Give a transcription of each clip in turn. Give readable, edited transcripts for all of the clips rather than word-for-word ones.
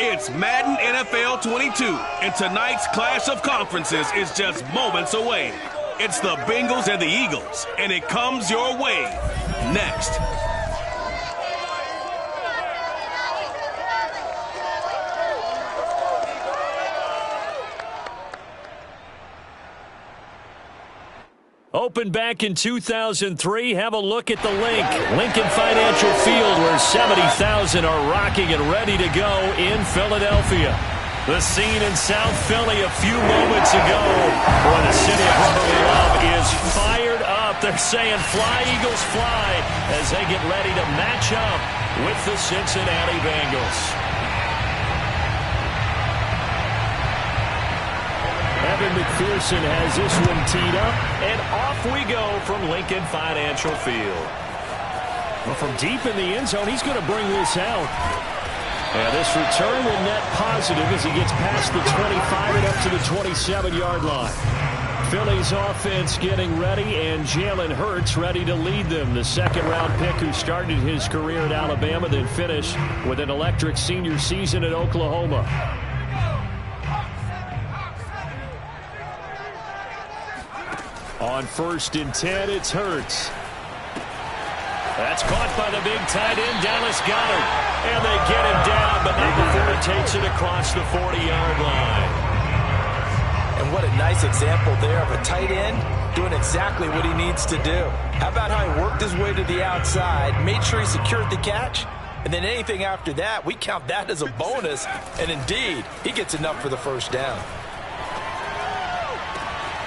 It's Madden NFL 22, and tonight's clash of conferences is just moments away. It's the Bengals and the Eagles, and it comes your way next. Opened back in 2003, have a look at the Lincoln Financial Field, where 70,000 are rocking and ready to go in Philadelphia. The scene in South Philly a few moments ago, where the city of brotherly love is fired up. They're saying, "Fly, Eagles, fly," as they get ready to match up with the Cincinnati Bengals. Evan McPherson has this one teed up, and off we go from Lincoln Financial Field. Well, from deep in the end zone, he's going to bring this out. And this return will net positive as he gets past the 25 and up to the 27-yard line. Philly's offense getting ready, and Jalen Hurts ready to lead them. The second-round pick who started his career at Alabama, then finished with an electric senior season at Oklahoma. On 1st and 10, it's Hurts. That's caught by the big tight end, Dallas Goedert. And they get him down, but not before he takes it across the 40-yard line. And what a nice example there of a tight end doing exactly what he needs to do. How about how he worked his way to the outside, made sure he secured the catch, and then anything after that, we count that as a bonus. And indeed, he gets enough for the first down.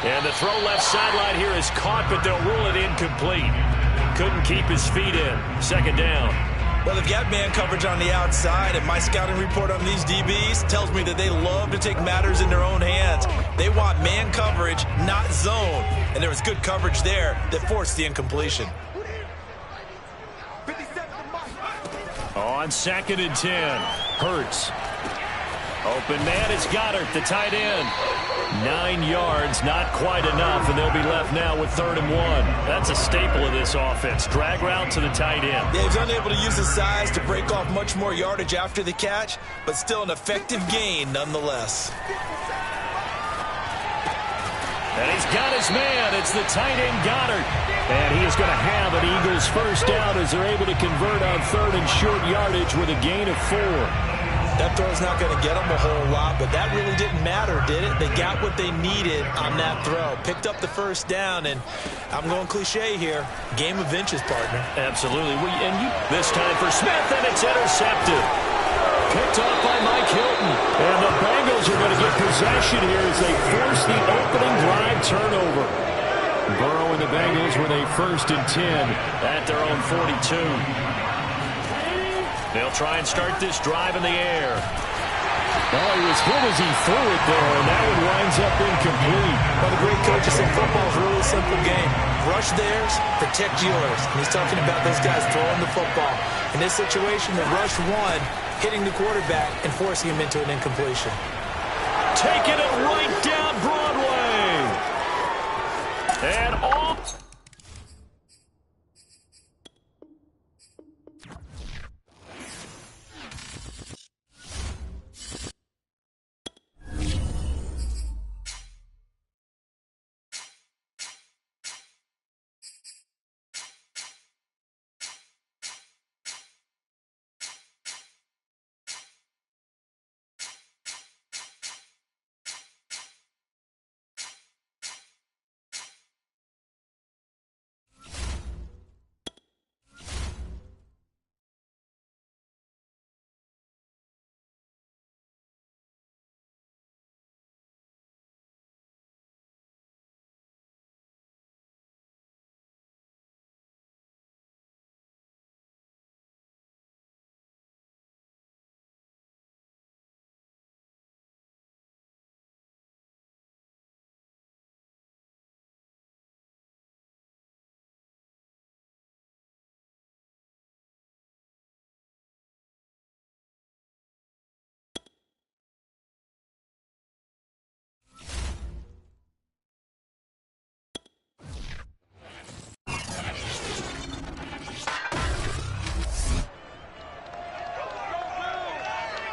And the throw left sideline here is caught, but they'll rule it incomplete. Couldn't keep his feet in. Second down. Well, they've got man coverage on the outside, and my scouting report on these DBs tells me that they love to take matters in their own hands. They want man coverage, not zone. And there was good coverage there that forced the incompletion. On 2nd and 10, Hurts. Open man, it's Goedert, the tight end. 9 yards, not quite enough, and they'll be left now with 3rd and 1. That's a staple of this offense. Drag route to the tight end. Yeah, he's unable to use his size to break off much more yardage after the catch, but still an effective gain nonetheless. And he's got his man. It's the tight end, Goedert. And he is going to have an Eagles first down as they're able to convert on 3rd and short yardage with a gain of 4. That throw's not going to get them a whole lot, but that really didn't matter, did it? They got what they needed on that throw. Picked up the first down, and I'm going cliche here. Game of inches, partner. Absolutely. This time for Smith, and it's intercepted. Picked off by Mike Hilton. And the Bengals are going to get possession here as they force the opening drive turnover. Burrow and the Bengals with a 1st and 10 at their own 42. They'll try and start this drive in the air. Oh, he was hit as he threw it there, and that one winds up incomplete. Well, the great coaches said football is a really simple game. Rush theirs, protect yours. And he's talking about those guys throwing the football. In this situation, the rush one, hitting the quarterback and forcing him into an incompletion. Taking it right down Broadway. And off.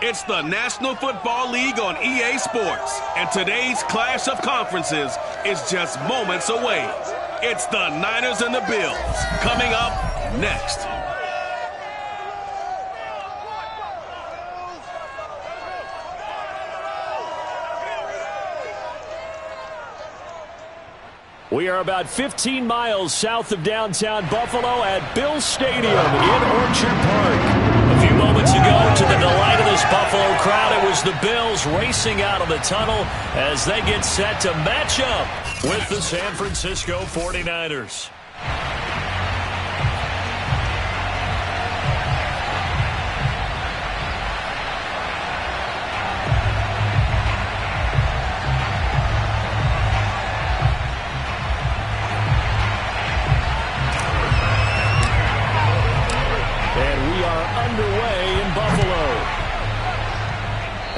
It's the National Football League on EA Sports, and today's clash of conferences is just moments away. It's the Niners and the Bills, coming up next. We are about 15 miles south of downtown Buffalo at Bills Stadium in Orchard Park. A few moments ago, to the delight of this Buffalo crowd, it was the Bills racing out of the tunnel as they get set to match up with the San Francisco 49ers.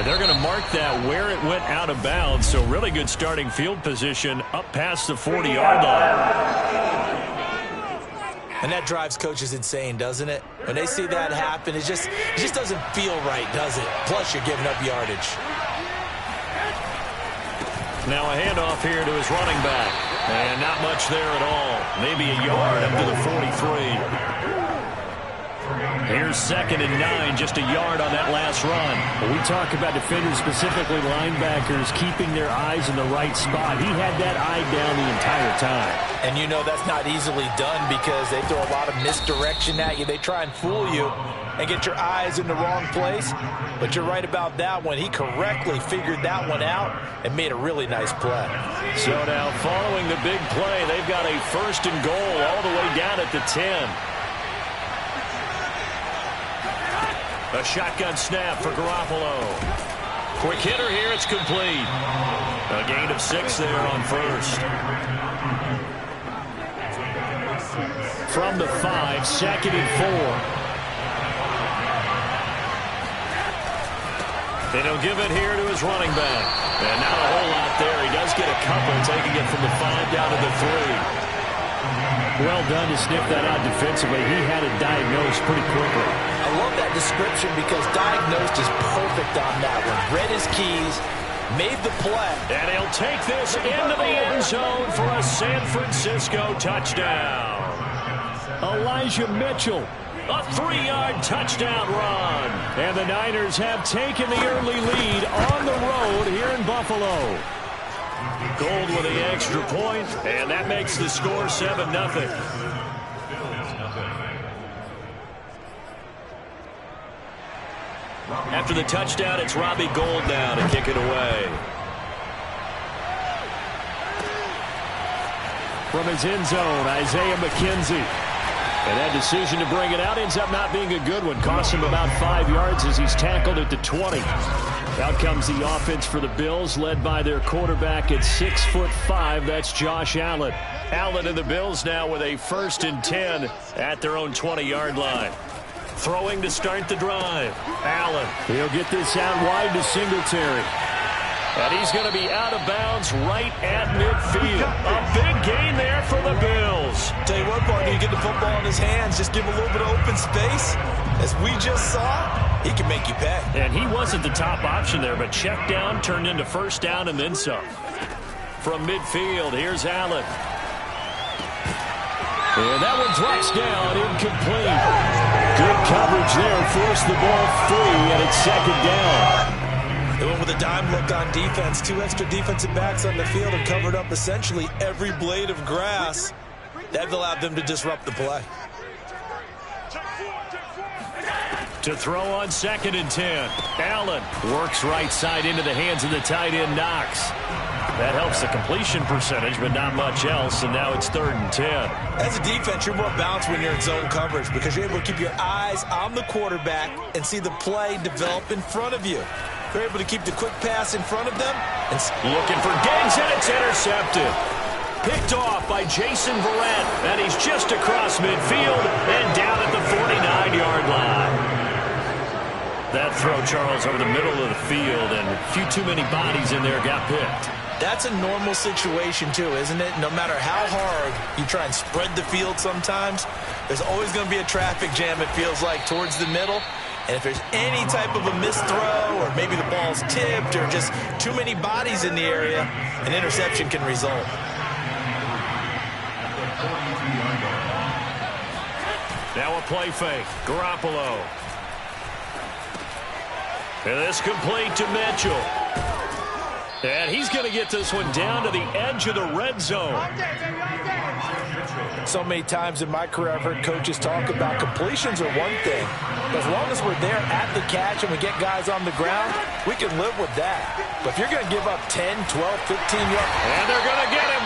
They're going to mark that where it went out of bounds, so really good starting field position up past the 40-yard line. And that drives coaches insane, doesn't it? When they see that happen, it just doesn't feel right, does it? Plus, you're giving up yardage. Now a handoff here to his running back. And not much there at all. Maybe a yard up to the 43. Here's 2nd and 9, just a yard on that last run. When we talk about defenders, specifically linebackers, keeping their eyes in the right spot, he had that eye down the entire time. And you know that's not easily done because they throw a lot of misdirection at you. They try and fool you and get your eyes in the wrong place. But you're right about that one. He correctly figured that one out and made a really nice play. So now following the big play, they've got a 1st and goal all the way down at the 10. A shotgun snap for Garoppolo. Quick hitter here, it's complete. A gain of 6 there on 1st. From the 5, 2nd and 4. And he'll give it here to his running back. And not a whole lot there. He does get a couple, taking it from the 5 down to the 3. Well done to sniff that out defensively. He had it diagnosed pretty quickly. I love that description because diagnosed is perfect on that one. Read his keys, made the play. And he'll take this into the end zone for a San Francisco touchdown. Elijah Mitchell. A 3-yard touchdown run. And the Niners have taken the early lead on the road here in Buffalo. Gold with the extra point, and that makes the score 7-0. After the touchdown, it's Robbie Gould now to kick it away. From his end zone, Isaiah McKenzie. And that decision to bring it out ends up not being a good one. Costs him about 5 yards as he's tackled at the 20. Out comes the offense for the Bills, led by their quarterback at 6'5". That's Josh Allen. Allen and the Bills now with a 1st and 10 at their own 20-yard line. Throwing to start the drive. Allen. He'll get this out wide to Singletary. And he's going to be out of bounds right at midfield. A big gain there for the Bills. Tell you what, partner, you get the football in his hands, just give him a little bit of open space. As we just saw, he can make you pay. And he wasn't the top option there, but check down turned into 1st down and then some. From midfield, here's Allen. And that one drops down, incomplete. Good coverage there, forced the ball free, and it's 2nd down. They went with a dime look on defense. 2 extra defensive backs on the field and covered up essentially every blade of grass. That allowed them to disrupt the play. To throw on 2nd and 10. Allen works right side into the hands of the tight end, Knox. That helps the completion percentage, but not much else, and now it's 3rd and 10. As a defense, you're more balanced when you're in zone coverage because you're able to keep your eyes on the quarterback and see the play develop in front of you. They're able to keep the quick pass in front of them. And looking for Diggs, and it's intercepted. Picked off by Jason Verrett, and he's just across midfield and down at the 49-yard line. That throw, Charles, over the middle of the field, and a few too many bodies in there got picked. That's a normal situation, too, isn't it? No matter how hard you try and spread the field sometimes, there's always going to be a traffic jam, it feels like, towards the middle. And if there's any type of a missed throw or maybe the ball's tipped or just too many bodies in the area, an interception can result. Now a play fake. Garoppolo. And this complete to Mitchell. And he's going to get this one down to the edge of the red zone. So many times in my career I've heard coaches talk about completions are one thing. As long as we're there at the catch and we get guys on the ground, we can live with that. But if you're going to give up 10, 12, 15 yards. And they're going to get him.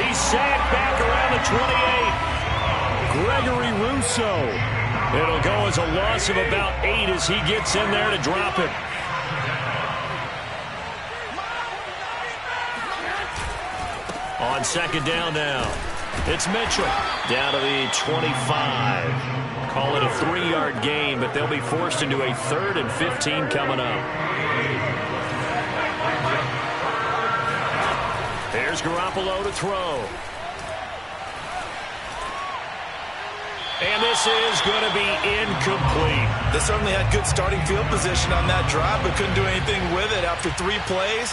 He's sacked back around the 28. Gregory Rousseau. It'll go as a loss of about 8 as he gets in there to drop it. On second down now, it's Mitchell down to the 25. Call it a 3-yard gain, but they'll be forced into a 3rd and 15 coming up. There's Garoppolo to throw. And this is going to be incomplete. They certainly had good starting field position on that drive, but couldn't do anything with it after 3 plays.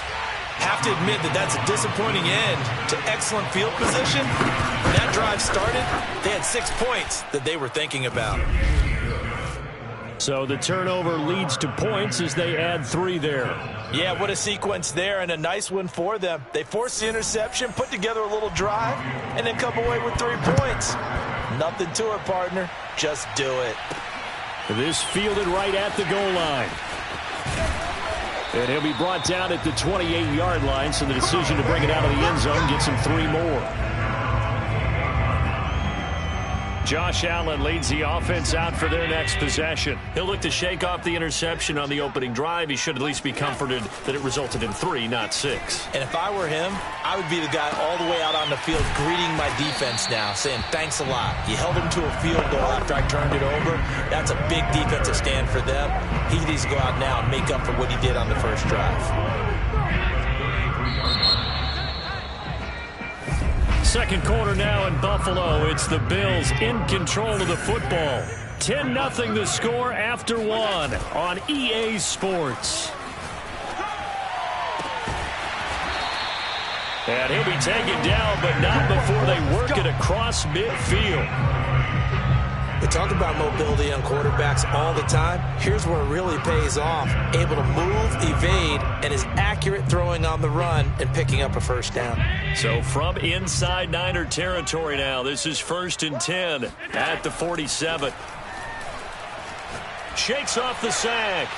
Have to admit that that's a disappointing end to excellent field position. When that drive started, they had 6 points that they were thinking about. So the turnover leads to points as they add 3 there. Yeah, what a sequence there, and a nice one for them. They forced the interception, put together a little drive, and then come away with 3 points. Nothing to it, partner. Just do it. This fielded right at the goal line. And he'll be brought down at the 28-yard line, so the decision to bring it out of the end zone gets him 3 more. Josh Allen leads the offense out for their next possession. He'll look to shake off the interception on the opening drive. He should at least be comforted that it resulted in 3, not 6. And if I were him, I would be the guy all the way out on the field greeting my defense now, saying thanks a lot. You held him to a field goal after I turned it over. That's a big defensive stand for them. He needs to go out now and make up for what he did on the first drive. Second quarter now in Buffalo. It's the Bills in control of the football. 10-0 the score after 1 on EA Sports. And he'll be taken down, but not before they work it across midfield. We talk about mobility on quarterbacks all the time. Here's where it really pays off. Able to move, evade, and is accurate throwing on the run and picking up a first down. So from inside Niner territory now, this is 1st and 10 at the 47. Shakes off the sack.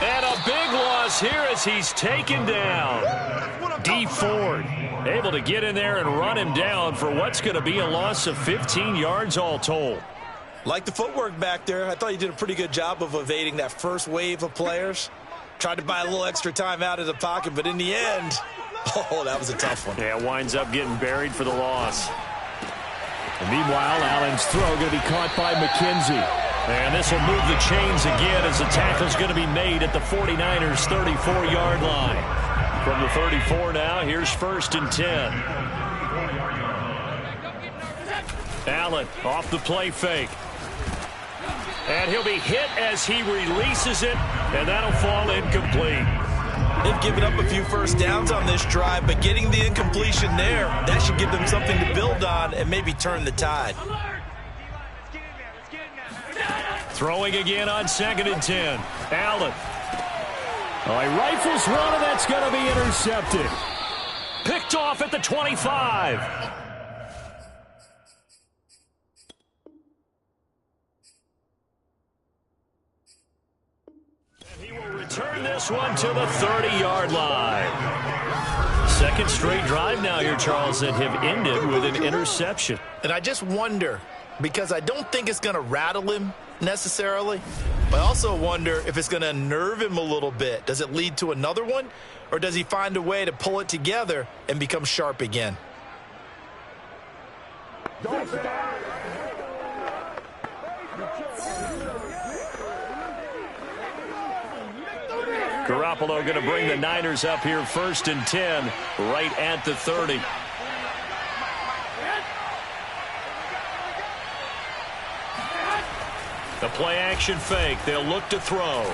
And a big loss here as he's taken down. D. Ford able to get in there and run him down for what's going to be a loss of 15 yards all told. Like the footwork back there, I thought he did a pretty good job of evading that first wave of players. Tried to buy a little extra time out of the pocket, but in the end, oh, that was a tough one. Yeah, winds up getting buried for the loss. And meanwhile, Allen's throw going to be caught by McKenzie. And this will move the chains again as the tackle's going to be made at the 49ers' 34-yard line. From the 34 now, here's 1st and 10. Allen off the play fake. And he'll be hit as he releases it, and that'll fall incomplete. They've given up a few first downs on this drive, but getting the incompletion there, that should give them something to build on and maybe turn the tide. Throwing again on 2nd and 10. Allen. Oh, he rifles one, and that's going to be intercepted. Picked off at the 25. And he will return this one to the 30-yard line. Second straight drive now here, Charles, that have ended with an interception. And I just wonder, because I don't think it's going to rattle him necessarily, but I also wonder if it's going to nerve him a little bit. Does it lead to another one, or does he find a way to pull it together and become sharp again? Garoppolo going to bring the Niners up here 1st and 10 right at the 30. The play-action fake. They'll look to throw.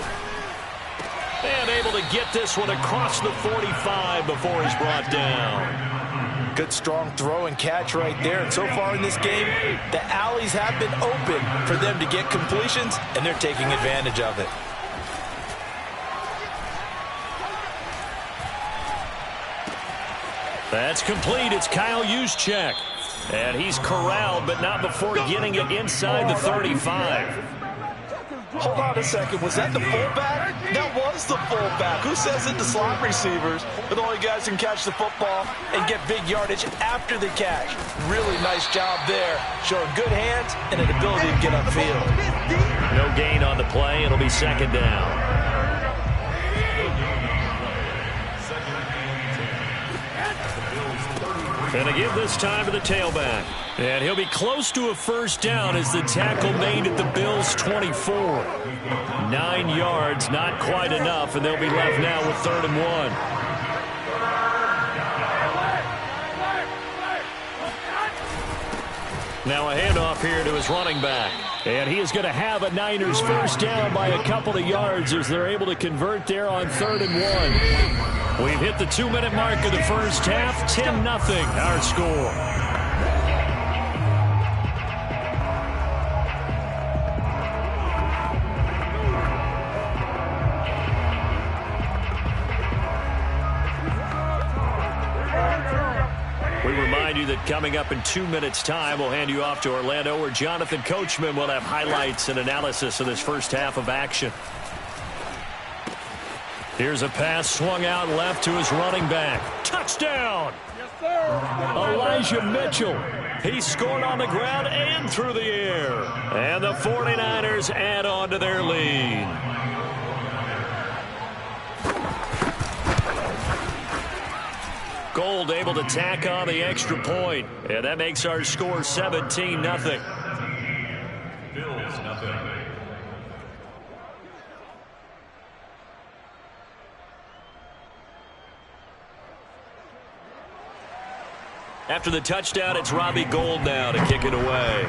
And able to get this one across the 45 before he's brought down. Good, strong throw and catch right there. And so far in this game, the alleys have been open for them to get completions, and they're taking advantage of it. That's complete. It's Kyle Juszczyk. And he's corralled, but not before getting it inside the 35. Hold on a second. Was that the fullback? That was the fullback. Who says it to slot receivers? But only guys can catch the football and get big yardage after the catch. Really nice job there. Showing good hands and an ability to get upfield. No gain on the play. It'll be second down. And to give this time to the tailback. And he'll be close to a first down as the tackle made at the Bills' 24. 9 yards, not quite enough, and they'll be left now with 3rd and 1. Now a handoff here to his running back. And he is going to have a Niners first down by a couple of yards as they're able to convert there on 3rd and 1. We've hit the 2-minute mark of the first half. 10-0 our score. We remind you that coming up in 2 minutes' time, we'll hand you off to Orlando, where Jonathan Coachman will have highlights and analysis of this first half of action. Here's a pass swung out left to his running back. Touchdown! Yes, sir. Elijah Mitchell. He scored on the ground and through the air. And the 49ers add on to their lead. Gold able to tack on the extra point. And that makes our score 17-0. Bills, nothing. After the touchdown, it's Robbie Gould now to kick it away.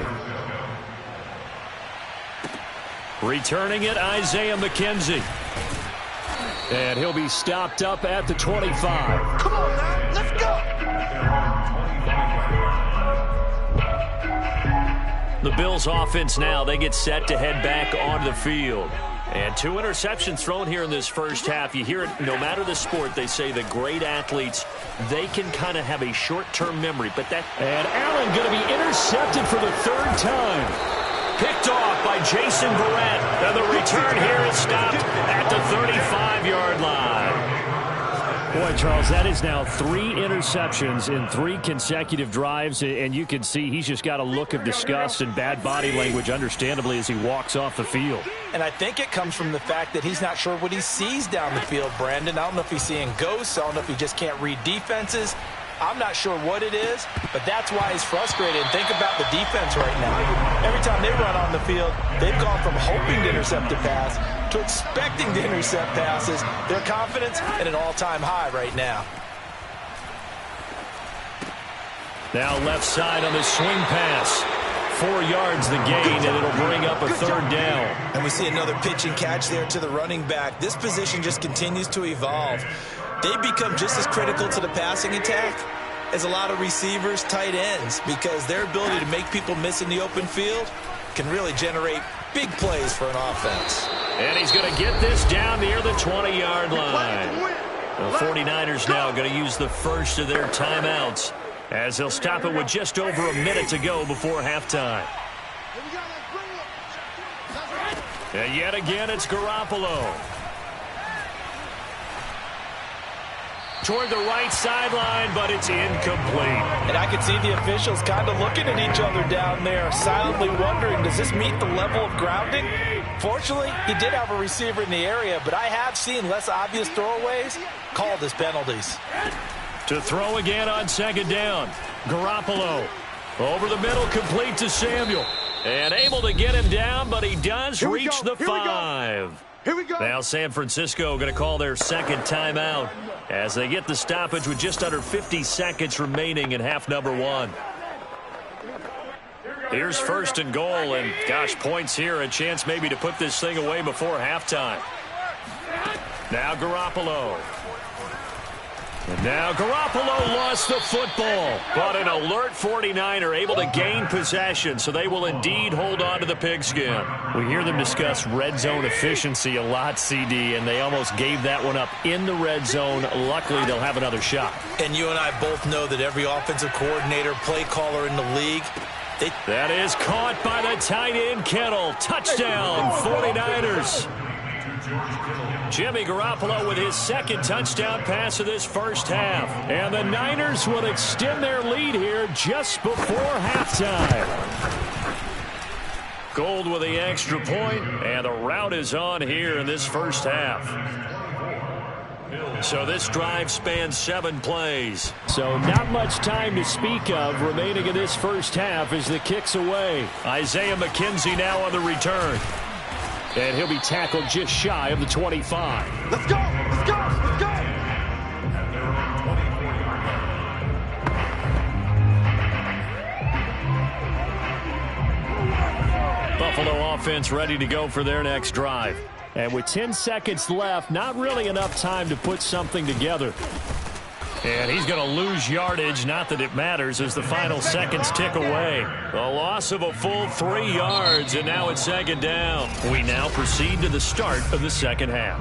Returning it, Isaiah McKenzie. And he'll be stopped up at the 25. Come on now, let's go! The Bills offense now, they get set to head back onto the field. And 2 interceptions thrown here in this first half. You hear it, no matter the sport, they say the great athletes, they can kind of have a short-term memory. But that. And Allen going to be intercepted for the 3rd time. Picked off by Jason Barrett. And the return here is stopped at the 35-yard line. Boy, Charles, that is now 3 interceptions in 3 consecutive drives, and you can see he's just got a look of disgust and bad body language, understandably, as he walks off the field. And I think it comes from the fact that he's not sure what he sees down the field, Brandon. I don't know if he's seeing ghosts. I don't know if he just can't read defenses. I'm not sure what it is, but that's why he's frustrated. And think about the defense right now. Every time they run on the field, they've gone from hoping to intercept a pass to expecting to intercept passes. Their confidence at an all-time high right now. Now left side on the swing pass. 4 yards the gain, and it'll bring up a 3rd down. And we see another pitch and catch there to the running back. This position just continues to evolve. They become just as critical to the passing attack as a lot of receivers, tight ends, because their ability to make people miss in the open field can really generate big plays for an offense. And he's going to get this down near the 20-yard line. The 49ers now going to use the first of their timeouts as they'll stop it with just over a minute to go before halftime. And yet again, it's Garoppolo. Toward the right sideline, but it's incomplete. And I can see the officials kind of looking at each other down there, silently wondering, does this meet the level of grounding? Fortunately, he did have a receiver in the area, but I have seen less obvious throwaways called as penalties. To throw again on 2nd down. Garoppolo over the middle, complete to Samuel. And able to get him down, but he does reach the 5. Here we go. Now San Francisco going to call their 2nd timeout as they get the stoppage with just under 50 seconds remaining in half number 1. Here's first and goal, and gosh, points here, a chance maybe to put this thing away before halftime. Now Garoppolo. And now Garoppolo lost the football, but an alert 49er able to gain possession, so they will indeed hold on to the pigskin. We hear them discuss red zone efficiency a lot, CD, and they almost gave that one up in the red zone. Luckily, they'll have another shot. And you and I both know that every offensive coordinator, play caller in the league, that is caught by the tight end, Kittle. Touchdown, 49ers. Jimmy Garoppolo with his second touchdown pass of this first half. And the Niners will extend their lead here just before halftime. Gold with the extra point, and the route is on here in this first half. So this drive spans 7 plays. So not much time to speak of remaining in this first half as the kick's away. Isaiah McKenzie now on the return. And he'll be tackled just shy of the 25. Let's go! Let's go! Let's go! Buffalo offense ready to go for their next drive. And with 10 seconds left, not really enough time to put something together. And he's going to lose yardage, not that it matters, as the final seconds tick away. A loss of a full 3 yards, and now it's second down. We now proceed to the start of the second half.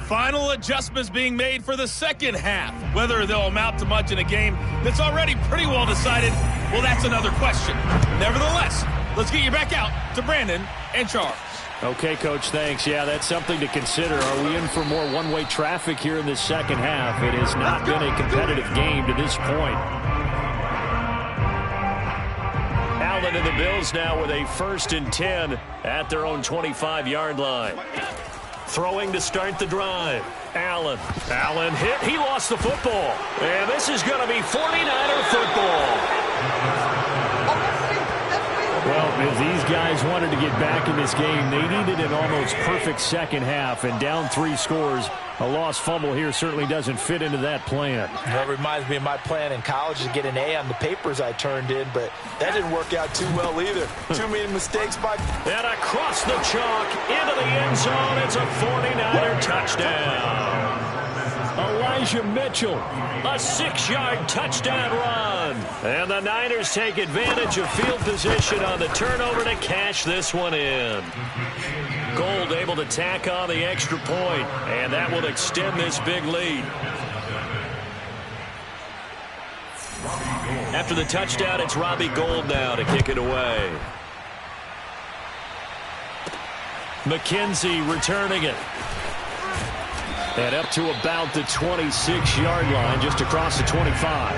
Final adjustments being made for the second half. Whether they'll amount to much in a game that's already pretty well decided, well, that's another question. Nevertheless, let's get you back out to Brandon and Charles. Okay, Coach, thanks. Yeah, that's something to consider. Are we in for more one-way traffic here in this second half? It has not been a competitive game to this point. Allen and the Bills now with a 1st and 10 at their own 25-yard line. Throwing to start the drive. Allen hit. He lost the football. And this is going to be 49er football. Well, if these guys wanted to get back in this game, they needed an almost perfect second half, and down 3 scores. A lost fumble here certainly doesn't fit into that plan. That reminds me of my plan in college to get an A on the papers I turned in, but that didn't work out too well either. Too many mistakes by... And across the chalk, into the end zone, it's a 49er touchdown. Elijah Mitchell, a 6-yard touchdown run. And the Niners take advantage of field position on the turnover to cash this one in. Gold able to tack on the extra point, and that will extend this big lead. After the touchdown, it's Robbie Gould now to kick it away. McKenzie returning it. And up to about the 26-yard line, just across the 25.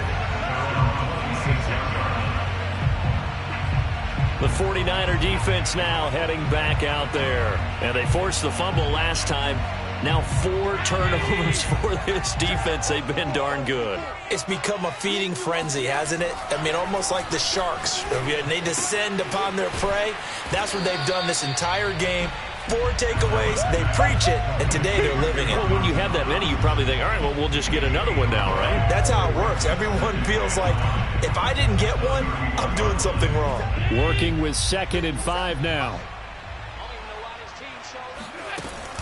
The 49er defense now heading back out there. And they forced the fumble last time. Now 4 turnovers for this defense. They've been darn good. It's become a feeding frenzy, hasn't it? I mean, almost like the sharks. They descend upon their prey. That's what they've done this entire game. 4 takeaways, they preach it, and today they're living it. Well, when you have that many, you probably think, all right, well, we'll just get another one now, right? That's how it works. Everyone feels like, if I didn't get one, I'm doing something wrong. Working with 2nd and 5 now.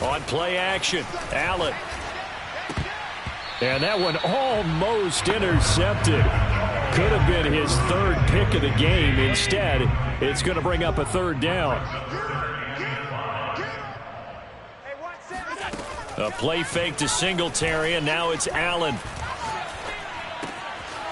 On play action, Allen. And that one almost intercepted. Could have been his 3rd pick of the game. Instead, it's going to bring up a 3rd down. A play fake to Singletary, and now it's Allen.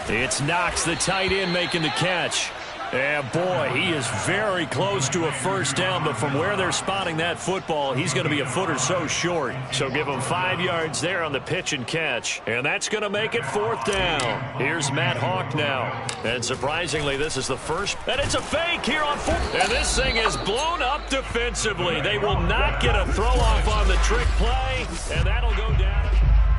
It's Knox, the tight end, making the catch. And boy, he is very close to a 1st down, but from where they're spotting that football, he's going to be a foot or so short. So give him 5 yards there on the pitch and catch, and that's going to make it 4th down. Here's Matt Hawk now. And surprisingly, this is the first, and it's a fake here on 4th. And this thing is blown up defensively. They will not get a throw-off on the trick play, and that'll go down.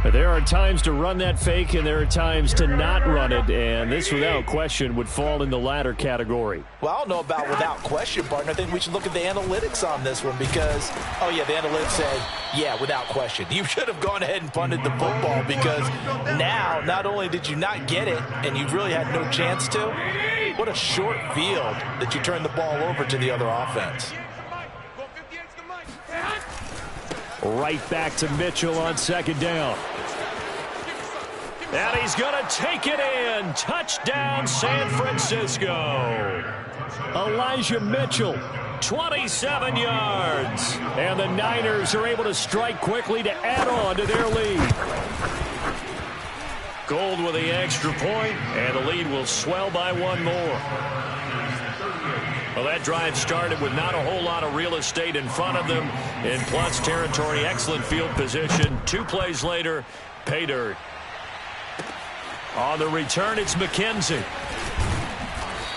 There are times to run that fake, and there are times to not run it, and this, without question, would fall in the latter category. Well, I don't know about without question, partner. I think we should look at the analytics on this one because, oh, yeah, the analytics say, yeah, without question. You should have gone ahead and punted the football because now not only did you not get it, and you really had no chance to, What a short field that you turn the ball over to the other offense. Right back to Mitchell on second down. And he's going to take it in. Touchdown, San Francisco. Elijah Mitchell, 27 yards. And the Niners are able to strike quickly to add on to their lead. Gold with the extra point, and the lead will swell by one more. Well, that drive started with not a whole lot of real estate in front of them. In plus territory, excellent field position. 2 plays later, pay dirt. On the return, it's McKenzie.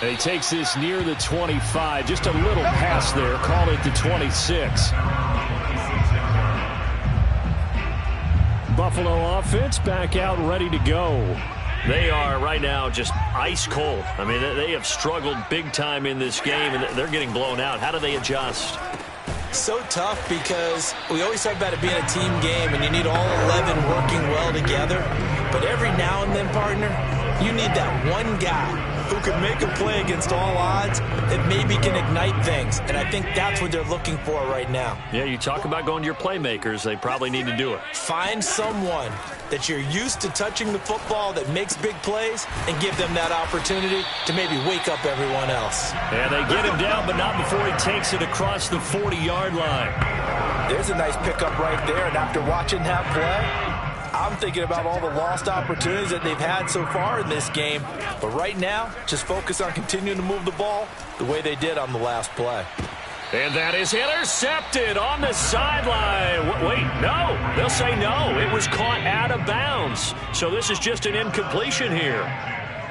And he takes this near the 25. Just a little pass there. Call it the 26. Buffalo offense back out ready to go. They are right now just ice cold. I mean, they have struggled big time in this game, and they're getting blown out. How do they adjust? So tough because we always talk about it being a team game, and you need all 11 working well together. But every now and then, partner, you need that one guy who can make a play against all odds that maybe can ignite things. And I think that's what they're looking for right now. Yeah, you talk about going to your playmakers. They probably need to do it. Find someone that you're used to touching the football that makes big plays and give them that opportunity to maybe wake up everyone else. And they get him down, but not before he takes it across the 40-yard line. There's a nice pickup right there, and after watching that play, I'm thinking about all the lost opportunities that they've had so far in this game. But right now, just focus on continuing to move the ball the way they did on the last play. And that is intercepted on the sideline. Wait, no. They'll say no. It was caught out of bounds. So this is just an incompletion here.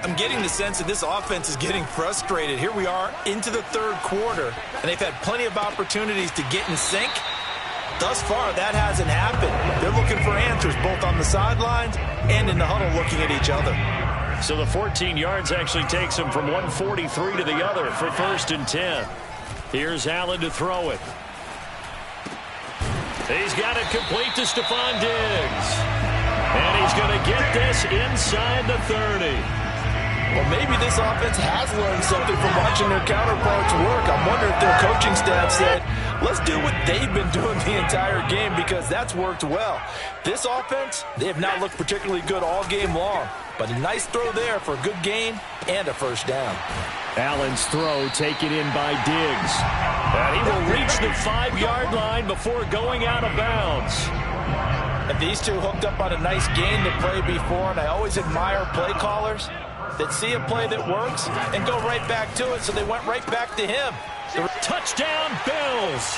I'm getting the sense that this offense is getting frustrated. Here we are into the third quarter, and they've had plenty of opportunities to get in sync. Thus far, that hasn't happened. They're looking for answers both on the sidelines and in the huddle looking at each other. So the 14 yards actually takes them from 143 to the other for 1st and 10. Here's Allen to throw it. He's got it complete to Stephon Diggs. And he's going to get this inside the 30. Well, maybe this offense has learned something from watching their counterparts work. I'm wondering if their coaching staff said, let's do what they've been doing the entire game, because that's worked well. This offense, they have not looked particularly good all game long, but a nice throw there for a good gain and a first down. Allen's throw taken in by Diggs. And he will reach the 5-yard line before going out of bounds. And these two hooked up on a nice gain to play before, and I always admire play callers that see a play that works and go right back to it, so they went right back to him. Touchdown, Bills!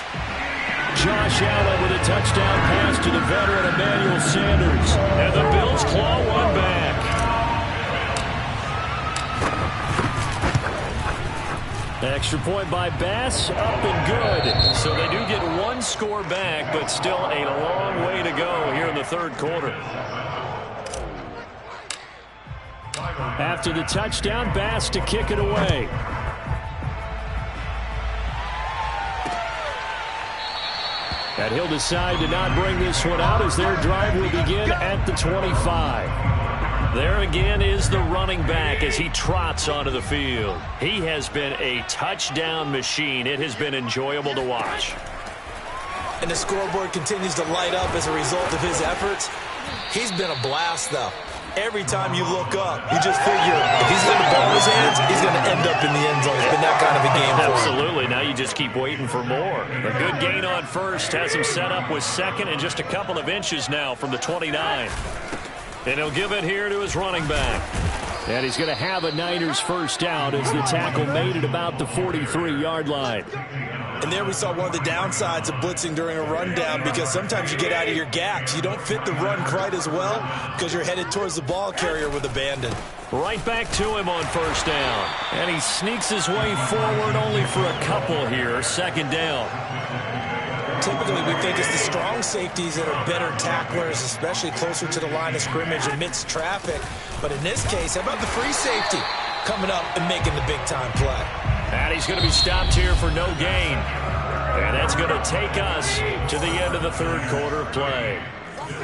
Josh Allen with a touchdown pass to the veteran Emmanuel Sanders. And the Bills claw one back. Extra point by Bass, up and good. So they do get one score back, but still a long way to go here in the third quarter. After the touchdown, Bass to kick it away. And he'll decide to not bring this one out as their drive will begin at the 25. There again is the running back as he trots onto the field. He has been a touchdown machine. It has been enjoyable to watch. And the scoreboard continues to light up as a result of his efforts. He's been a blast, though. Every time you look up, you just figure if he's got the ball in his hands, he's going to end up in the end zone. It's been that kind of a game for him. Absolutely. Now you just keep waiting for more. A good gain on first has him set up with second and just a couple of inches now from the 29. And he'll give it here to his running back. And he's going to have a Niners first down as the tackle made at about the 43-yard line. And there we saw one of the downsides of blitzing during a rundown, because sometimes you get out of your gaps. You don't fit the run quite as well because you're headed towards the ball carrier with abandon. Right back to him on first down. And he sneaks his way forward only for a couple here. Second down. Typically, we think it's the strong safeties that are better tacklers, especially closer to the line of scrimmage amidst traffic. But in this case, how about the free safety coming up and making the big-time play? And he's going to be stopped here for no gain. And that's going to take us to the end of the third quarter of play.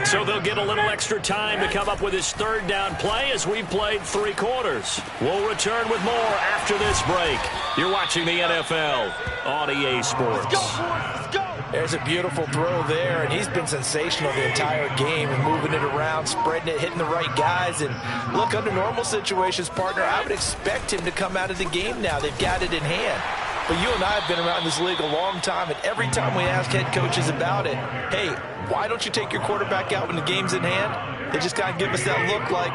So they'll get a little extra time to come up with his third down play as we've played 3 quarters. We'll return with more after this break. You're watching the NFL on EA Sports. Let's go, boys. Let's go. There's a beautiful throw there, and he's been sensational the entire game and moving it around, spreading it, hitting the right guys. And look, under normal situations, partner, I would expect him to come out of the game now. They've got it in hand. But you and I have been around this league a long time, and every time we ask head coaches about it, hey, why don't you take your quarterback out when the game's in hand? They just kind of give us that look like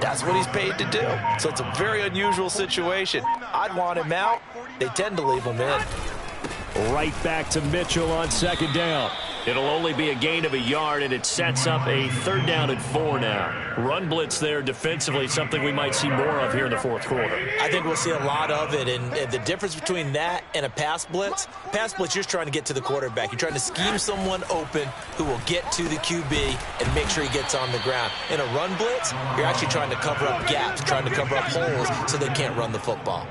that's what he's paid to do. So it's a very unusual situation. I'd want him out. They tend to leave him in. Right back to Mitchell on second down. It'll only be a gain of a yard, and it sets up a 3rd down and 4 now. Run blitz there defensively, something we might see more of here in the 4th quarter. I think we'll see a lot of it, and the difference between that and a pass blitz, you're just trying to get to the quarterback. You're trying to scheme someone open who will get to the QB and make sure he gets on the ground. In a run blitz, you're actually trying to cover up gaps, trying to cover up holes so they can't run the football.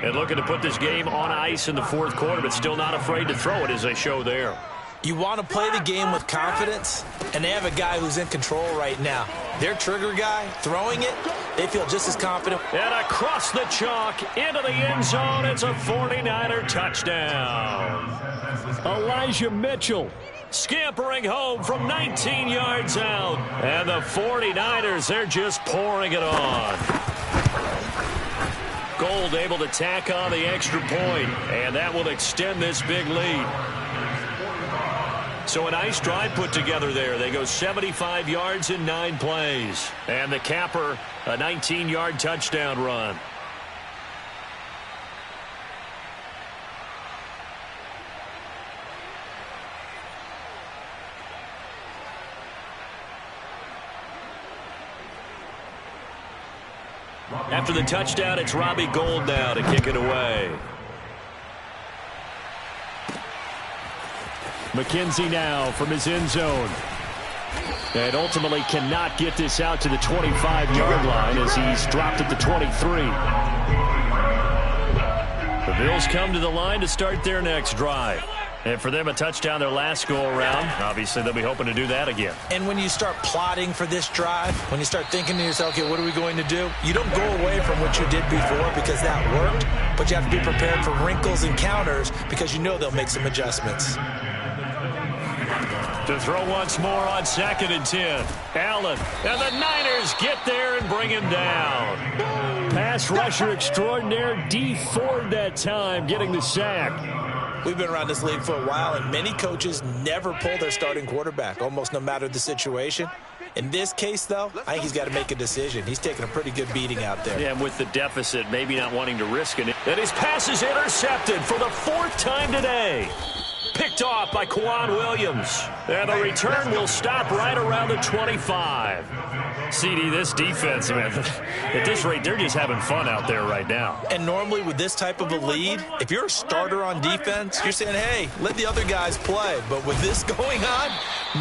And looking to put this game on ice in the 4th quarter, but still not afraid to throw it as they show there. You want to play the game with confidence, and they have a guy who's in control right now. Their trigger guy, throwing it, they feel just as confident. And across the chalk, into the end zone, it's a 49er touchdown. Elijah Mitchell scampering home from 19 yards out. And the 49ers, they're just pouring it on. Gold able to tack on the extra point, and that will extend this big lead. So a nice drive put together there. They go 75 yards in 9 plays. And the capper, a 19-yard touchdown run. After the touchdown, it's Robbie Gould now to kick it away. McKenzie now from his end zone. And ultimately cannot get this out to the 25-yard line as he's dropped at the 23. The Bills come to the line to start their next drive. And for them, a touchdown their last go-around. Obviously, they'll be hoping to do that again. And when you start plotting for this drive, when you start thinking to yourself, okay, what are we going to do? You don't go away from what you did before because that worked, but you have to be prepared for wrinkles and counters because you know they'll make some adjustments. To throw once more on 2nd and 10. Allen, and the Niners get there and bring him down. Pass rusher extraordinaire, D Ford that time, getting the sack. We've been around this league for a while, and many coaches never pull their starting quarterback, almost no matter the situation. In this case, though, I think he's got to make a decision. He's taking a pretty good beating out there. Yeah, and with the deficit, maybe not wanting to risk it. And his pass is intercepted for the 4th time today. Picked off by Quan Williams. And the return will stop right around the 25. CD, this defense, man, at this rate, they're just having fun out there right now. And normally with this type of a lead, if you're a starter on defense, you're saying, hey, let the other guys play. But with this going on,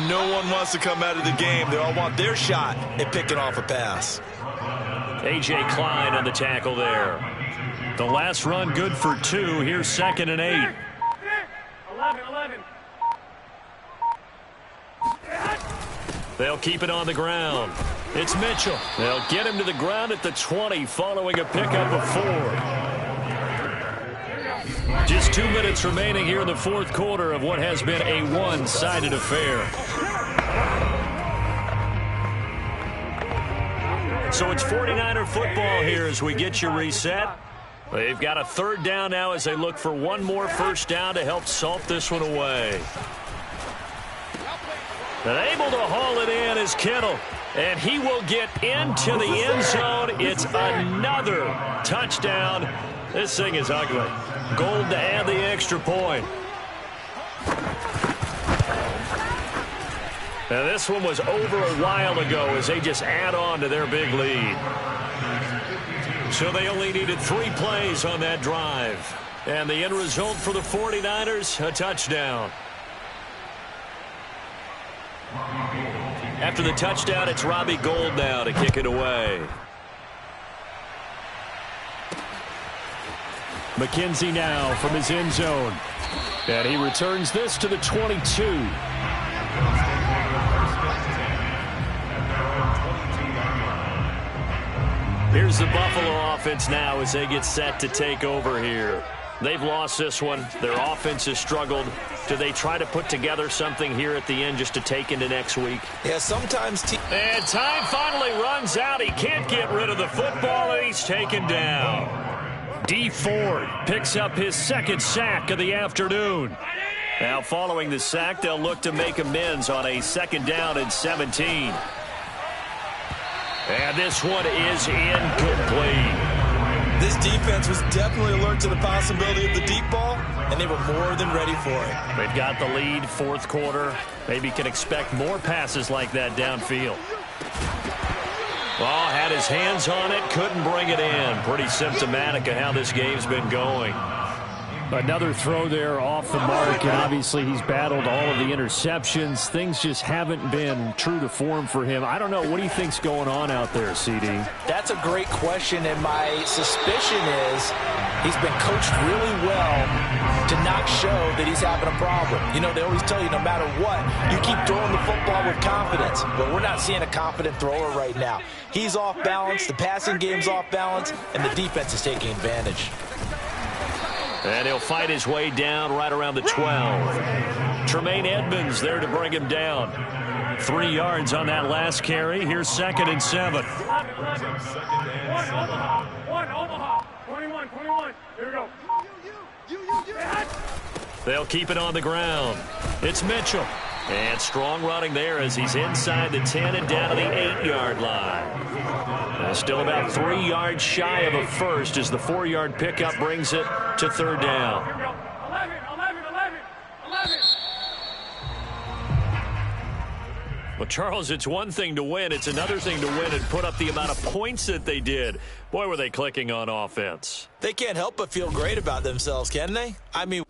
no one wants to come out of the game. They all want their shot at picking off a pass. A.J. Klein on the tackle there. The last run good for 2. Here's 2nd and 8. 11. They'll keep it on the ground. It's Mitchell. They'll get him to the ground at the 20 following a pickup of 4. Just 2 minutes remaining here in the 4th quarter of what has been a one-sided affair. So it's 49er football here as we get you reset. They've got a 3rd down now as they look for one more 1st down to help salt this one away. And able to haul it in is Kittle. And he will get into the end zone. It's another touchdown. This thing is ugly. Gold to add the extra point. Now this one was over a while ago as they just add on to their big lead. So they only needed 3 plays on that drive. And the end result for the 49ers, a touchdown. After the touchdown, it's Robbie Gould now to kick it away. McKenzie now from his end zone. And he returns this to the 22. Here's the Buffalo offense now as they get set to take over here. They've lost this one. Their offense has struggled. Do they try to put together something here at the end just to take into next week? Yeah, sometimes. And time finally runs out. He can't get rid of the football, and he's taken down. D. Ford picks up his second sack of the afternoon. Now following the sack, they'll look to make amends on a 2nd down and 17. And this one is incomplete. This defense was definitely alert to the possibility of the deep ball, and they were more than ready for it. They've got the lead, 4th quarter. Maybe can expect more passes like that downfield. Well, had his hands on it, couldn't bring it in. Pretty symptomatic of how this game's been going. Another throw there off the mark, and obviously he's battled all of the interceptions. Things just haven't been true to form for him. I don't know. What do you think's going on out there, CD? That's a great question, and my suspicion is he's been coached really well to not show that he's having a problem. You know, they always tell you no matter what, you keep throwing the football with confidence. But we're not seeing a confident thrower right now. He's off balance, the passing game's off balance, and the defense is taking advantage. And he'll fight his way down right around the 12. Tremaine Edmonds there to bring him down. 3 yards on that last carry. Here's 2nd and 7. 1 Omaha. 21. Here we go. They'll keep it on the ground. It's Mitchell. And strong running there as he's inside the 10 and down to the 8-yard line. Still about 3 yards shy of a first as the 4-yard pickup brings it to 3rd down. 11. Well, Charles, it's one thing to win. It's another thing to win and put up the amount of points that they did. Boy, were they clicking on offense. They can't help but feel great about themselves, can they? I mean...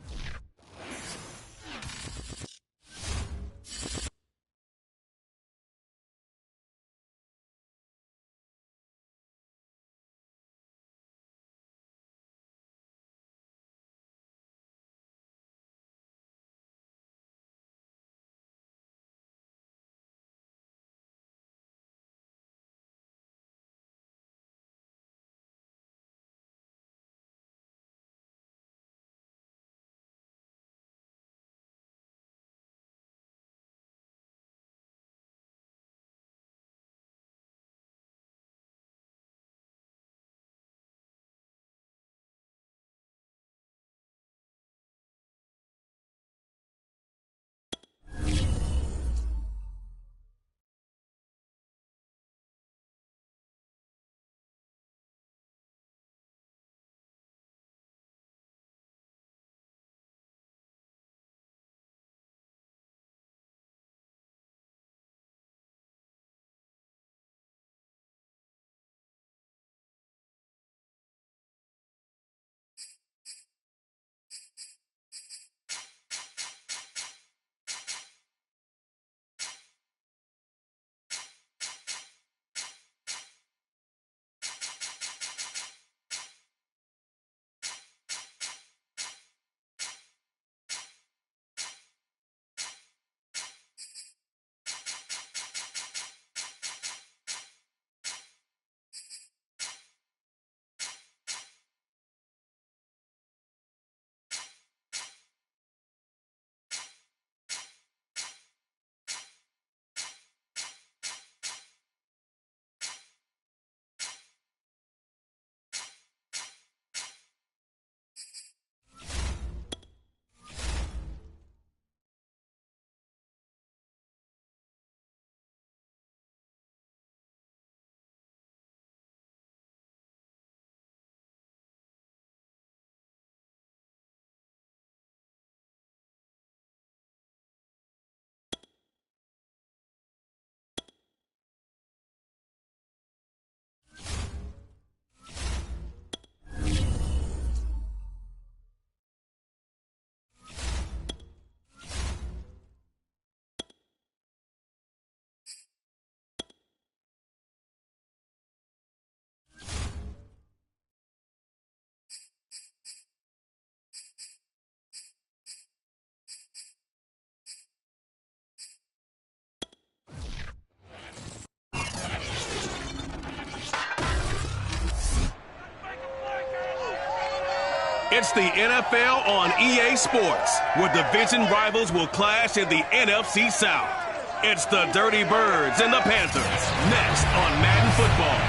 It's the NFL on EA Sports, where division rivals will clash in the NFC South. It's the Dirty Birds and the Panthers, next on Madden Football.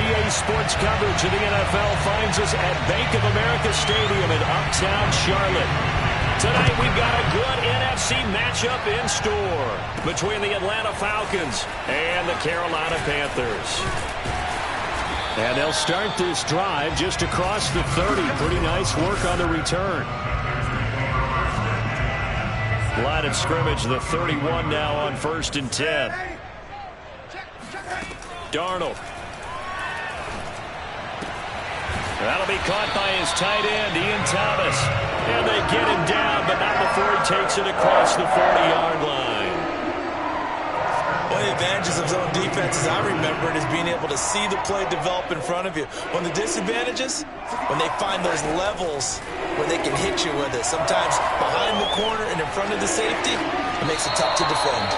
EA Sports coverage of the NFL finds us at Bank of America Stadium in Uptown Charlotte. Tonight we've got a good NFC matchup in store between the Atlanta Falcons and the Carolina Panthers. And they'll start this drive just across the 30. Pretty nice work on the return. Line of scrimmage, the 31 now on 1st and 10. Darnold. That'll be caught by his tight end, Ian Thomas. And they get him down, but not before he takes it across the 40-yard line. One of the advantages of zone defenses, I remember it, is being able to see the play develop in front of you. One of the disadvantages, when they find those levels where they can hit you with it. Sometimes behind the corner and in front of the safety, it makes it tough to defend.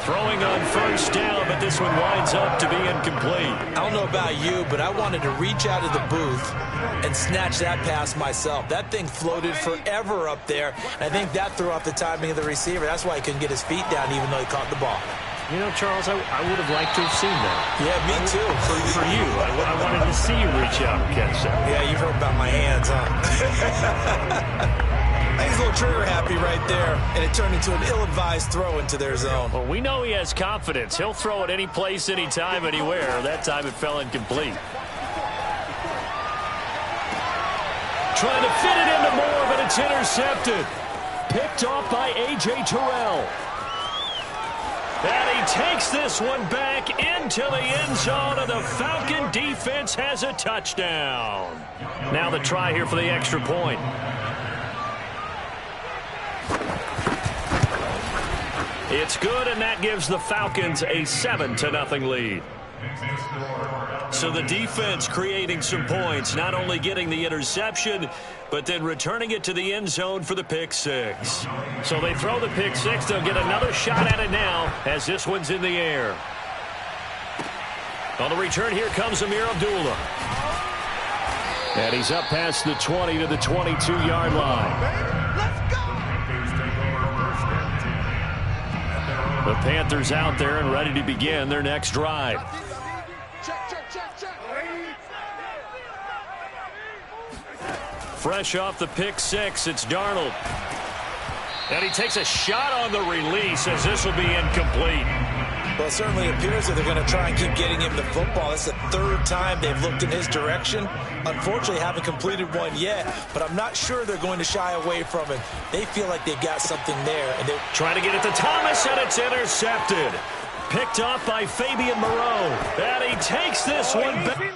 Throwing on 1st down, but this one winds up to be incomplete. I don't know about you, but I wanted to reach out of the booth and snatch that pass myself. That thing floated forever up there, and I think that threw off the timing of the receiver. That's why he couldn't get his feet down even though he caught the ball. You know, Charles, I would have liked to have seen that. Yeah, me too. For you. I wanted to see you reach out and catch that. Yeah, you've heard about my hands, huh? He's a little trigger happy right there, and it turned into an ill-advised throw into their zone. Well, we know he has confidence. He'll throw it any place, anytime, anywhere. That time it fell incomplete. Trying to fit it into Moore, but it's intercepted. Picked off by A.J. Terrell. And he takes this one back into the end zone, and the Falcon defense has a touchdown. Now the try here for the extra point. It's good, and that gives the Falcons a 7-0 lead. So the defense creating some points, not only getting the interception, but then returning it to the end zone for the pick six. So they throw the pick six. They'll get another shot at it now as this one's in the air. On the return, here comes Amir Abdullah. And he's up past the 20 to the 22-yard line. The Panthers out there and ready to begin their next drive. Fresh off the pick six, it's Darnold. And he takes a shot on the release as this will be incomplete. Well, it certainly appears that they're going to try and keep getting him the football. It's the 3rd time they've looked in his direction. Unfortunately, haven't completed one yet, but I'm not sure they're going to shy away from it. They feel like they've got something there. And they're trying to get it to Thomas, and it's intercepted. Picked off by Fabian Moreau. And he takes this one back.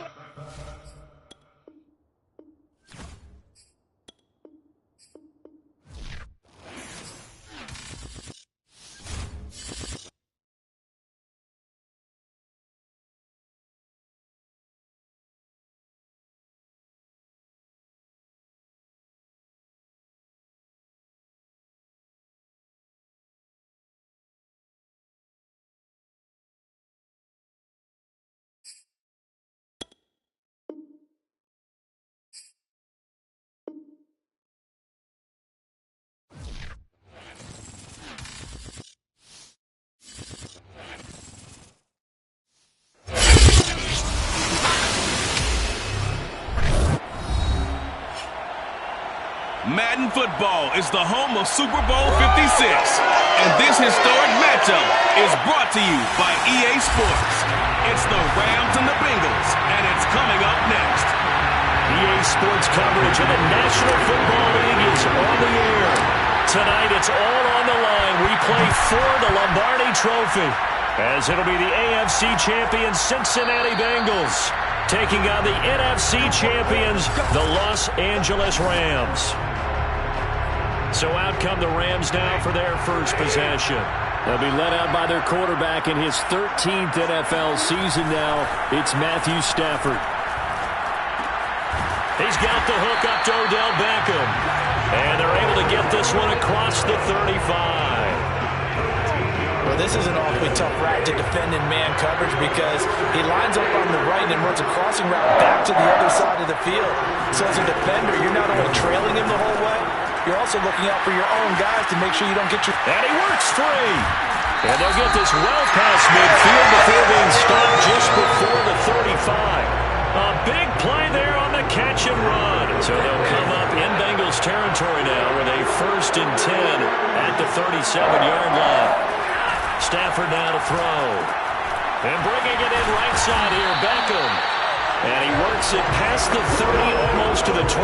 Madden Football is the home of Super Bowl 56, and this historic matchup is brought to you by EA Sports. It's the Rams and the Bengals, and it's coming up next. EA Sports coverage of the National Football League is on the air. Tonight it's all on the line. We play for the Lombardi Trophy, as it'll be the AFC champions Cincinnati Bengals taking on the NFC champions, the Los Angeles Rams. So out come the Rams now for their first possession. They'll be led out by their quarterback in his 13th NFL season now. It's Matthew Stafford. He's got the hook up to Odell Beckham. And they're able to get this one across the 35. Well, this this is an awfully tough route to defend in man coverage because he lines up on the right and then runs a crossing route back to the other side of the field. So as a defender, you're not only trailing him the whole way, you're also looking out for your own guys to make sure you don't get your... And he works free. And they'll get this well past midfield before being stopped just before the 35. A big play there on the catch and run. So they'll come up in Bengals territory now with a 1st and 10 at the 37-yard line. Stafford now to throw. And bringing it in right side here, Beckham. And he works it past the 30, almost to the 25.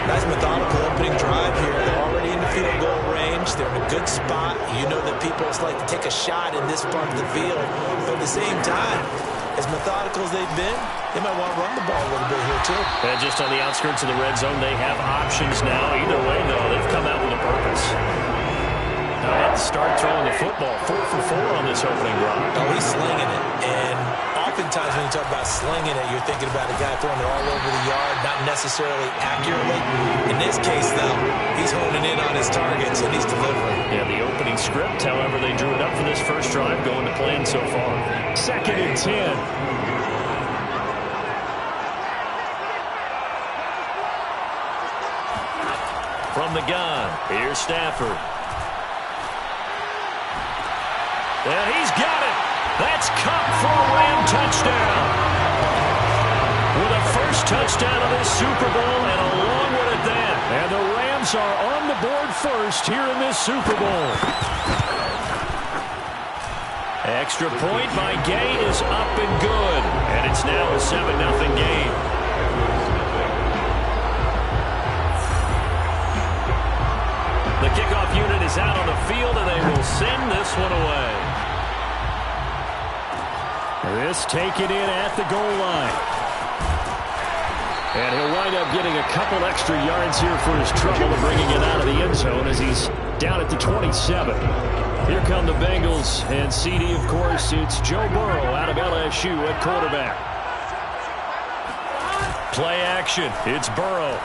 Nice methodical opening drive here. They're already in the field goal range. They're in a good spot. You know that people just like to take a shot in this part of the field. But at the same time, as methodical as they've been, they might want to run the ball a little bit here too. And just on the outskirts of the red zone, they have options now. Either way, though, they've come out with a purpose. Now they have to start throwing the football. 4 for 4 on this opening drive. Oh, he's slinging it. And oftentimes when you talk about slinging it, you're thinking about a guy throwing it all over the yard, not necessarily accurately. In this case, though, he's honing in on his targets and he's delivering. Yeah, the opening script, however, they drew it up for this first drive, going to plan so far. 2nd and 10. From the gun, here's Stafford. And he's got it. That's Cup for a Ram touchdown. With a first touchdown of this Super Bowl and a long one at that. And the Rams are on the board first here in this Super Bowl. Extra point by Gay is up and good. And it's now a 7-0 game. The kickoff unit is out on the field, and they will send this one away. This taken in at the goal line. And he'll wind up getting a couple extra yards here for his trouble and bringing it out of the end zone as he's down at the 27. Here come the Bengals, and CD, of course, it's Joe Burrow out of LSU at quarterback. Play action. It's Burrow.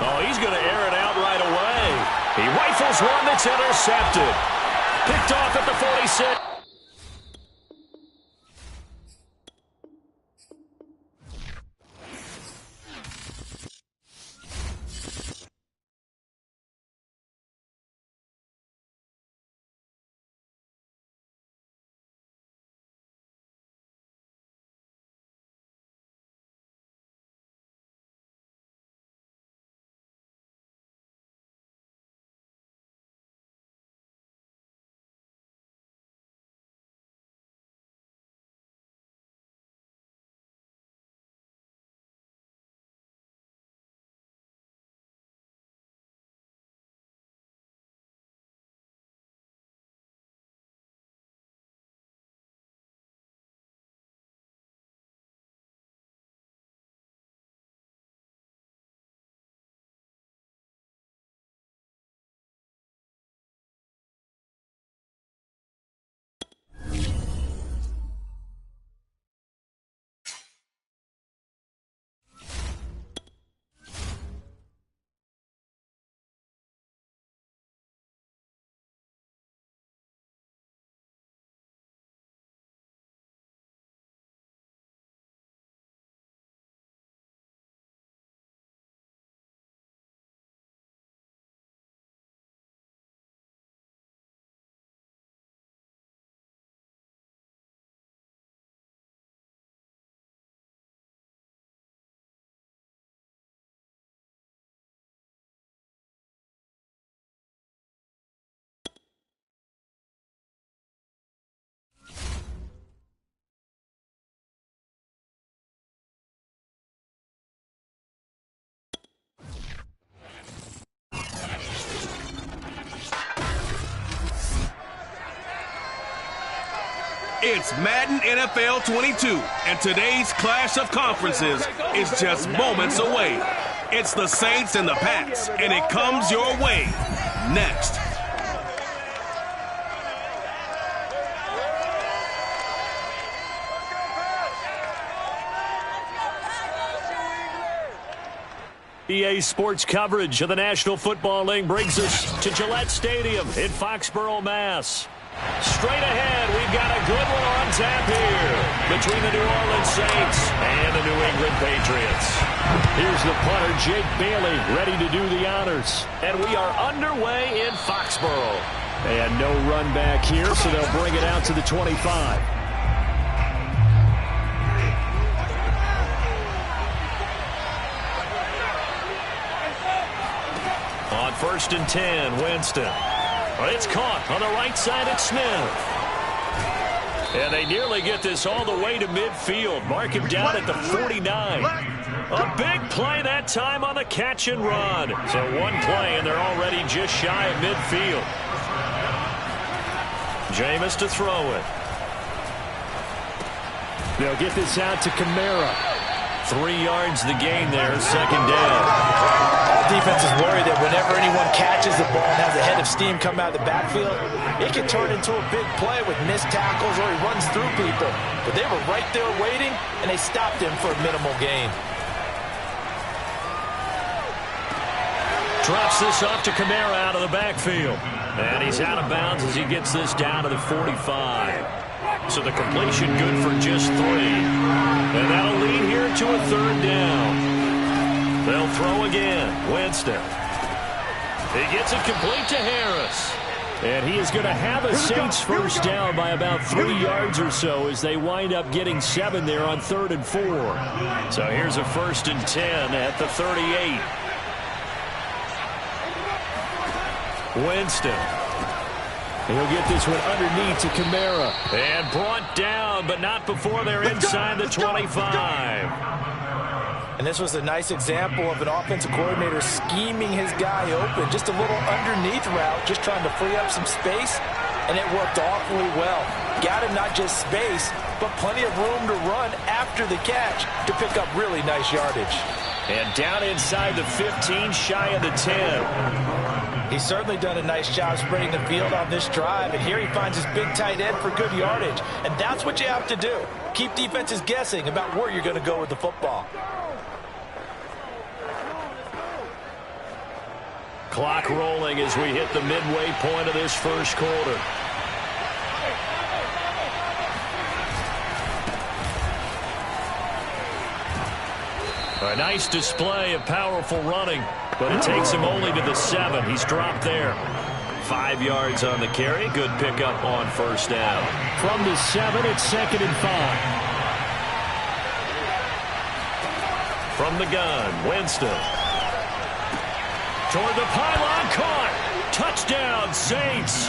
Oh, he's going to air it out right away. He rifles one that's intercepted. Picked off at the 46. It's Madden NFL 22, and today's clash of conferences is just moments away. It's the Saints and the Pats, and it comes your way next. EA Sports coverage of the National Football League brings us to Gillette Stadium in Foxborough, Mass. Straight ahead, we've got a good one on tap here between the New Orleans Saints and the New England Patriots. Here's the punter, Jake Bailey, ready to do the honors. And we are underway in Foxborough. And no run back here, so they'll bring it out to the 25. On 1st and 10, Winston. But it's caught on the right side at Smith. And they nearly get this all the way to midfield. Mark him down at the 49. A big play that time on the catch and run. So one play, and they're already just shy of midfield. Jameis to throw it. They'll get this out to Kamara. 3 yards the gain there, 2nd down. Defense is worried that whenever anyone catches the ball and has a head of steam come out of the backfield, it can turn into a big play with missed tackles or he runs through people. But they were right there waiting, and they stopped him for a minimal gain. Drops this off to Kamara out of the backfield. And he's out of bounds as he gets this down to the 45. So the completion good for just 3. And that'll lead here to a 3rd down. They'll throw again. Winston. He gets it complete to Harris. And he is going to have a Saints first down by about 3 yards or so as they wind up getting 7 there on 3rd and 4. So here's a 1st and 10 at the 38. Winston. He'll get this one underneath to Kamara. And brought down, but not before they're inside the 25. And this was a nice example of an offensive coordinator scheming his guy open. Just a little underneath route, just trying to free up some space, and it worked awfully well. Got him not just space, but plenty of room to run after the catch to pick up really nice yardage. And down inside the 15, shy of the 10. He's certainly done a nice job spreading the field on this drive, and here he finds his big tight end for good yardage. And that's what you have to do. Keep defenses guessing about where you're going to go with the football. Clock rolling as we hit the midway point of this first quarter. A nice display of powerful running, but it takes him only to the 7. He's dropped there. 5 yards on the carry. Good pickup on 1st down. From the 7, it's 2nd and 5. From the gun, Winston. Toward the pylon, caught. Touchdown, Saints.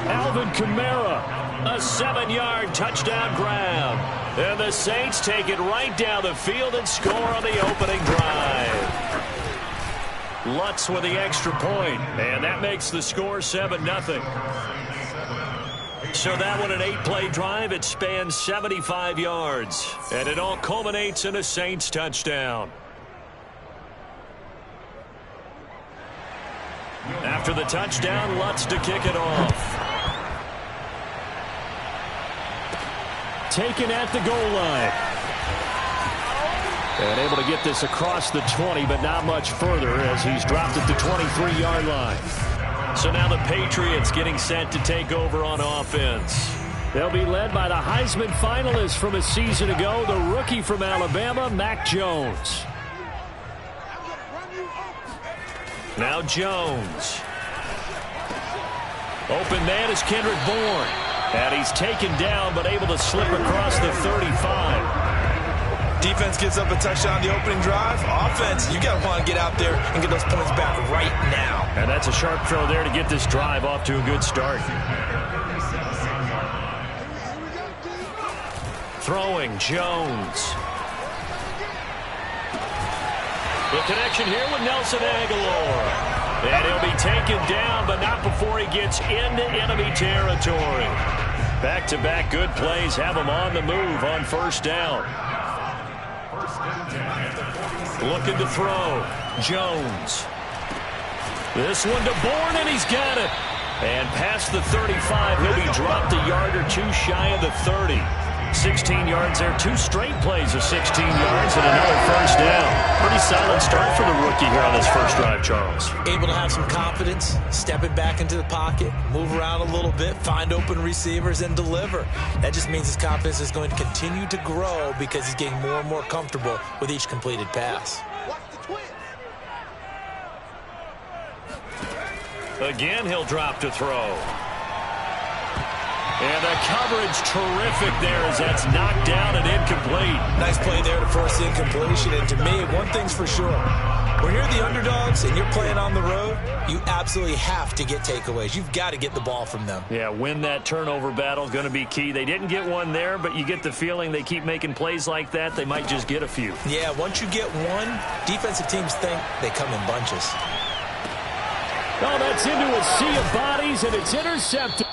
Alvin Kamara, a 7-yard touchdown grab. And the Saints take it right down the field and score on the opening drive. Lutz with the extra point, and that makes the score 7-0. So that one, an 8-play drive. It spans 75 yards, and it all culminates in a Saints touchdown. After the touchdown, Lutz to kick it off. Taken at the goal line. And able to get this across the 20, but not much further as he's dropped at the 23-yard line. So now the Patriots getting set to take over on offense. They'll be led by the Heisman finalist from a season ago, the rookie from Alabama, Mac Jones. Now Jones. Open man is Kendrick Bourne. And he's taken down, but able to slip across the 35. Defense gets up a touchdown on the opening drive. Offense, you got to want to get out there and get those points back right now. And that's a sharp throw there to get this drive off to a good start. Throwing, Jones. The connection here with Nelson Aguilar. And he'll be taken down, but not before he gets into enemy territory. Back-to-back good plays have him on the move on 1st down. Looking to throw. Jones. This one to Bourne, and he's got it. And past the 35, he'll be dropped a yard or two shy of the 30. 16 yards there. 2 straight plays of 16 yards and another first down. Pretty solid start for the rookie here on his first drive, Charles. Able to have some confidence, stepping back into the pocket, move around a little bit, find open receivers, and deliver. That just means his confidence is going to continue to grow because he's getting more and more comfortable with each completed pass. Again, he'll drop to throw. And the coverage terrific there as that's knocked down and incomplete. Nice play there to force the incompletion. And to me, one thing's for sure. When you're the underdogs and you're playing on the road, you absolutely have to get takeaways. You've got to get the ball from them. Yeah, win that turnover battle is going to be key. They didn't get one there, but you get the feeling they keep making plays like that, they might just get a few. Yeah, once you get one, defensive teams think they come in bunches. Oh, that's into a sea of bodies, and it's intercepted.